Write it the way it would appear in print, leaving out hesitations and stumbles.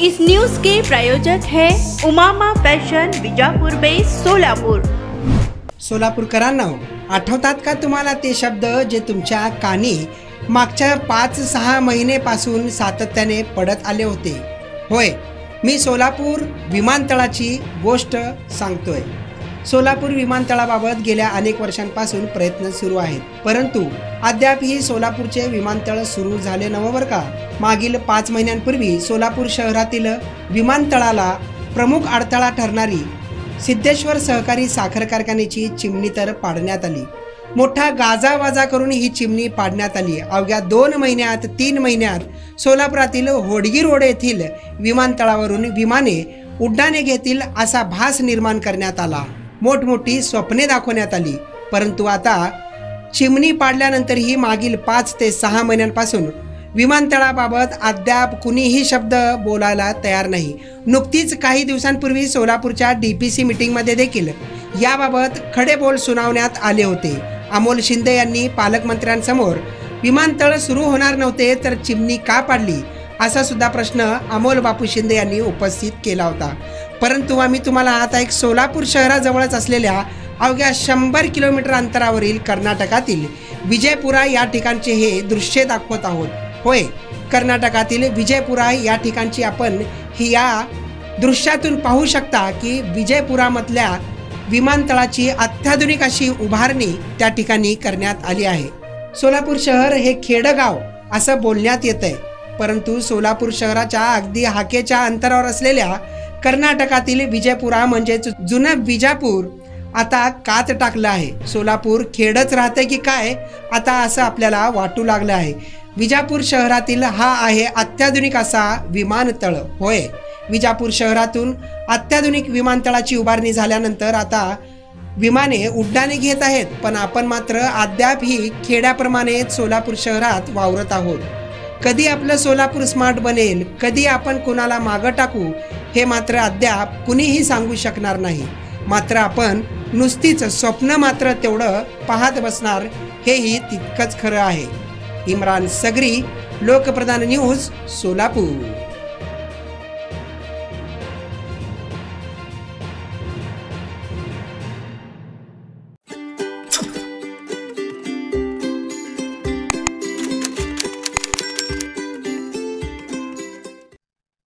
इस news के प्रायोजक है Umama fashion Vijapur base Solapur. सोलापूरकरांना आठवतात का तुम्हाला ते शब्द जे तुमच्या कानी मागच्या 5-6 महिन्यापासून सातत्याने पडत आले होते? होय, मी सोलापूर विमानतळाची गोष्ट सांगतोय। सोलापूर विमानतळाबाबत गेल्या अनेक वर्षांपासून प्रयत्न सुरू आहेत, परंतु अद्यापही सोलापूरचे विमानतळ सुरू झाले नव्हते बरं का। मागील 5 महिन्यांपूर्वी सोलापूर शहरातील विमानतळाला प्रमुख अडथळा ठरणारी सिद्धेश्वर सहकारी साखर कारखान्याची चिमणी तर पाडण्यात आली। मोठा गाजावाजा करून ही चिमणी पाडण्यात आली। अवघ्या 2 महिन्यात 3 महिन्यात सोलापुरातील होडगी रोड येथील विमानतळावरून विमाने उड्डाणे घेतील असा भास निर्माण करण्यात आला। मोठमोठी स्वप्ने दाखवण्यात आली, परंतु आता चिमणी पाडल्यानंतरही मागील 5 ते 6 महिन्यांपासून विमानतळाबाबत अद्याप कुणीही शब्द बोलायला तयार नाही। नुकतीच काही दिवसांपूर्वी सोलापूरच्या डीपीसी मीटिंगमध्ये देखील याबाबत खडे बोल सुनावण्यात आले होते। अमोल शिंदे यांनी पालकमंत्र्यांसमोर विमानतळ सुरू होणार नव्हते तर चिमणी का पाडली असा सुद्धा प्रश्न अमोल बापू शिंदे यांनी उपस्थित केला होता। परंतु आम्ही तुम्हाला आता एक सोलापूर शहराजवळच असलेल्या अवघ्या 100 किलोमीटर अंतरावरील कर्नाटकातील विजयपुरा या ठिकाणचे हे दृश्य दाखवत आहोत। होय, कर्नाटकातील विजयपुरा या ठिकाणची आपण या दृश्यातून पाहू शकता की विजयपुरामधल्या विमानतळाची अत्याधुनिक अशी उभारणी त्या ठिकाणी करण्यात आली आहे। सोलापूर शहर हे खेडगाव असं बोलण्यात येतंय, परंतु सोलापूर शहराच्या अगदी हाकेच्या अंतरावर असलेल्या कर्नाटकातील विजयपुरा म्हणजेच जुनं विजापूर आता कात टाकलं आहे। सोलापूर खेडच राहते की काय आता असं आपल्याला वाटू लागलं आहे। विजापूर शहरातील हा आहे अत्याधुनिक असा विमानतळ। होय, विजापूर शहरातून अत्याधुनिक विमानतळाची उभारणी झाल्यानंतर आता विमाने उड्डाणे घेत आहेत, पण आपण मात्र अद्यापही खेड्याप्रमाणे सोलापूर शहरात वावरत आहोत। कधी आपलं सोलापूर स्मार्ट बनेल, कधी आपण कोणाला मागं टाकू हे मात्र अद्याप कुणीही सांगू शकणार नाही। मात्र आपण नुसतीच स्वप्न मात्र तेवढं पाहत बसणार हेही तितकंच खरं आहे। इम्रान सगरी, लोकप्रधान न्यूज, सोलापूर।